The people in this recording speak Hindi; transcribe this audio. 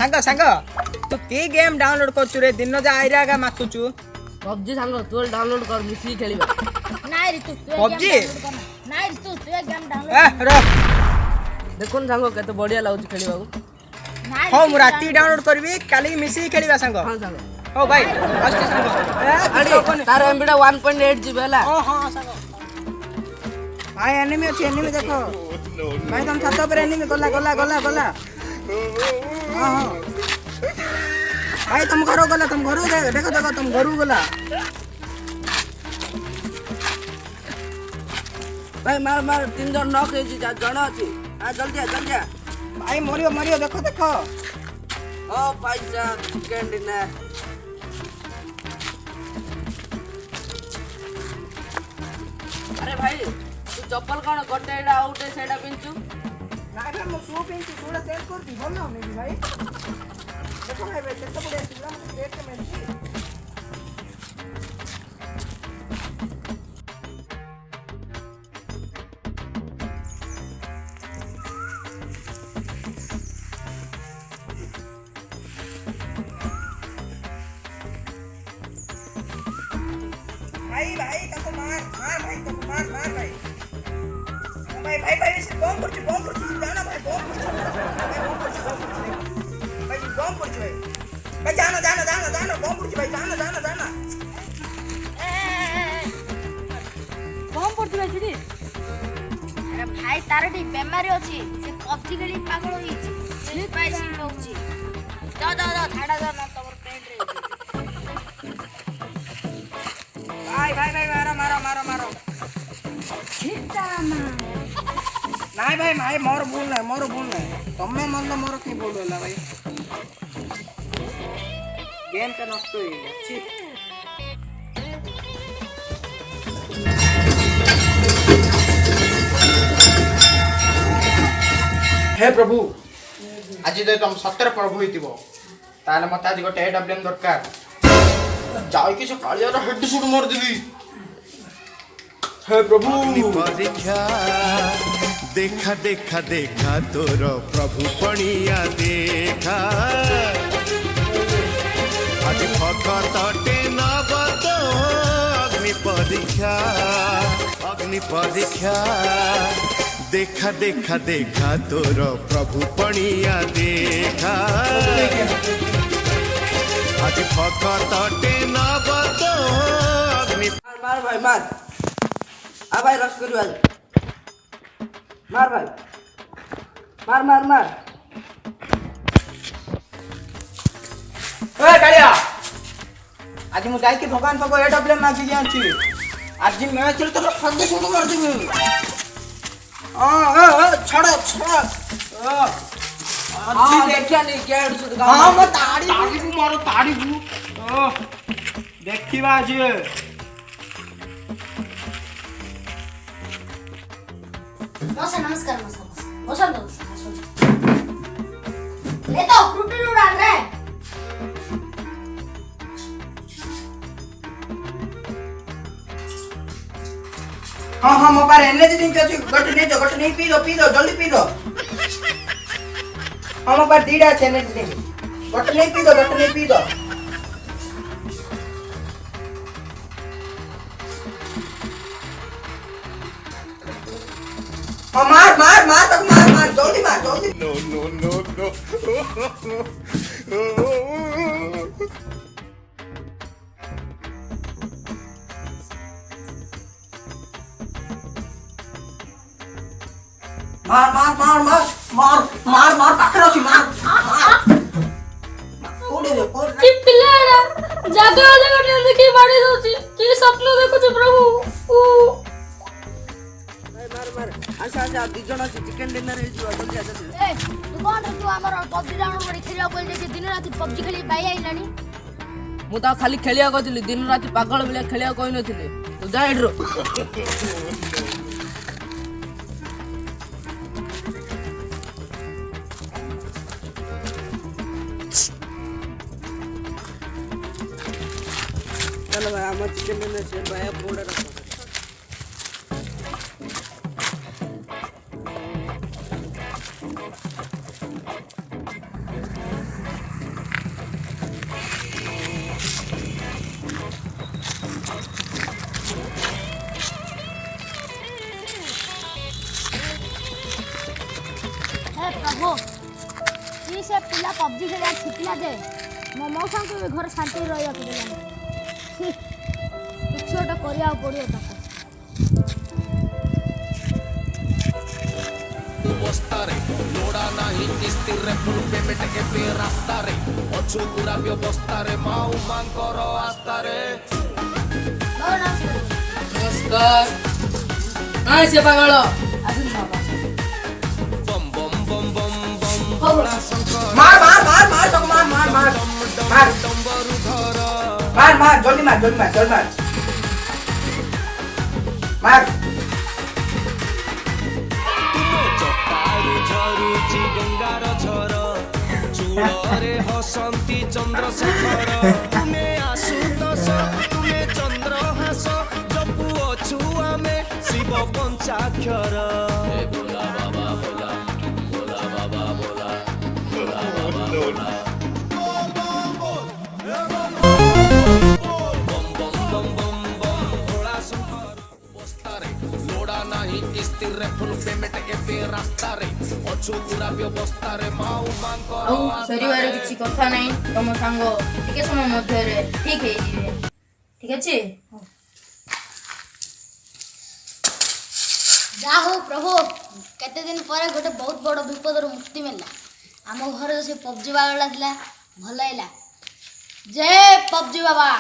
सांग सांग तू की गेम डाउनलोड करछु रे दिन जा आइरागा माखुछु पबजी सांग तू डाउनलोड कर मिसी खेलिबा नाइ रे तू पबजी नाइ रे तू गेम डाउनलोड रो देखुन सांग केते बढ़िया लागु खेलिबा नाइ हो मु राती डाउनलोड करबी काली मिसी खेलिबा सांग हां सांग हो भाई फर्स्ट सांग अरे तार एमबीडा 1.8 जीबी हला ओ हां सांग भाई एनिमी अछि एनिमी देखो भाई तुम छत पर एनिमी गला गला गला गला हां हां भाई तुम घरो गला तुम घरो देखो देखो तुम घरो गला भाई मार मार तीन जन नॉक है जी जण अछि आ जल्दी आ भाई मरियो मरियो देखो देखो ओ भाई साहब चिकन डिनर अरे भाई तू चप्पल कौन गोटे एडा आउटे सेडा पिंचू नाइ भाई मु शू पिंची थोड़ा चेंज कर दी बोल ना नहीं भाई देखो भाई केते बड़े सिला मुझे रेट के मिलती भाई भाई तको मार मार भाई तको मार मार भाई भाई भाई भाई इसे बम करछि जाना भाई बम करछि भाई बम करछि भाई जाना जाना जाना जाना बम करछि भाई जाना जाना जाना बम पड़ती भाई जी अरे भाई तार डी बेमारी अछि से पबजी खेली पागल होई छी से भाई सी होउची जा जा जा थाडा जा ना तोर पेट रे भाई भाई भाई मारो मारो मारो मारो छिटा ना नहीं भाई भाई मोर भूल नहीं तमे मन तो मोर की भूल होला भाई गेम का नष्ट हो गया छी हे प्रभु आज दे तुम सत्तर प्रभु हितिबो ताले मत आज गोटे एडब्ल्यूएम दरकार जाई कि से कालियार हेडशॉट मार देबी हे प्रभु परीक्षा देखा देखा देखा तोर प्रभु पणिया देखा आज भगतटे नबत अग्नि परीक्षा देखा देखा देखा तोर प्रभु पणिया देखा आज भगतटे नबत अग्नि मार भाई मार आ भाई रश करू आज मार भाई मार मार मार ए कालिया आज मु जाई के भगवान पाको एडब्ल्यूएम मागी जांची आज मैच रे तो फंदे सुन मार देबी छड़ हां देखिया नहीं क्या हेडशॉट हां मैं ताड़ी मारो ताड़ी देखिबा आज नमस्कार मौसम ले तो प्रोटीन उड़ा रे हाँ मोबाइल एनर्जी ड्रिंक अछि गट नहीं पी दो जल्दी पी दो हाँ मोबाइल दीडा छै एनर्जी ड्रिंक गट नहीं पी दो हाँ मार जल्दी no मार पाखरे अछि मार कोडे दे कोड कि पिल्लारा जागा जागा देखि बाड़ी दोची कि स्वप्न देखुछ प्रभु भाई मार मार आशा दी जण चिकन डिनर हे जो जल्दी आ जल्दी ए तू कोन रे तू हमर पबजी डाउनलोड करी खेलिया बोल जे दिन रात पबजी खेली बाई आइलानी मु ता खाली खेलिया कहथिली दिन रात पागल बिले खेलिया कहि नथिले तू जा इडरो चलो भाई हम चिकन डिनर से भाई बोर्ड रखो ପିଲା ପବଜି ଖେଳିବା ଶିଖିଲା ଯେ ମୋ ମଉସାଙ୍କୁ ବି ଘରେ ଶାନ୍ତିରେ ରହିବାକୁ ଦେଲାନି। କିଛି ଗୋଟେ କରିବାକୁ ପଡ଼ିବ ତାକୁ। ବସ୍ତାରେ ଲୋଡ଼ା ନାହିଁ କିସ୍ତିରେ ଫୁଲ୍ ପେମେଣ୍ଟ ଏବେ ରାସ୍ତାରେ ଅଛୁ ପୁରା ବ୍ୟବସ୍ଥାରେ ମାଉ ମାଙ୍କର ଆସ୍ଥାରେ। ନମସ୍କାର। ନାଇଁ ସେ ପାଗଳ ଆସୁନି ବାବା। ବମ୍ ବମ୍ ବମ୍ ବମ୍ ବମ୍ ଭୋଳା ଶଙ୍କର मार मार मार मार तो मार मार मार मार ଡମ୍ବରୁ ଧର मार मार जल्दी मार जल्दी मार जल्दी मार मार ଚଟାରୁ ଝରୁଛି ଗଙ୍ଗାର ଝର ଚୂଳରେ ହସନ୍ତି ଚନ୍ଦ୍ରଶେଖର ତୁମେ ଆଶୁତୋଷ ତୁମେ ଚନ୍ଦ୍ରହାସ ଜପୁଅଛୁ ଆମେ ଶିବ ପଞ୍ଚାକ୍ଷର। ଲୋଡ଼ା ନାହିଁ କିସ୍ତିରେ ଫୁଲ୍ ପେମେଣ୍ଟ ଏବେ ରାସ୍ତାରେ ଅଛୁ ପୁରା ବ୍ୟବସ୍ଥାରେ ମାଉ ମାଙ୍କର ଆଉ ସରିବାର କିଛି କଥା ନାହିଁ। ତମ ସାଙ୍ଗ ଟିକେ ସମୟ ମଧ୍ୟରେ ଠିକ ହେଇଯିବେ। ଠିକ ଅଛି? ଯାହା ହଉ ପ୍ରଭୁ, କେତେ ଦିନ ପରେ ଗୋଟେ ବହୁତ ବଡ଼ ବିପଦରୁ ମୁକ୍ତି ମିଳିଲା। ଆମ ଘରେ ସେ ପବଜି ବାବାଟା ଥିଲା, ଭଲ ଲାଗିଲା। ଜୟ ପବଜି ବାବା।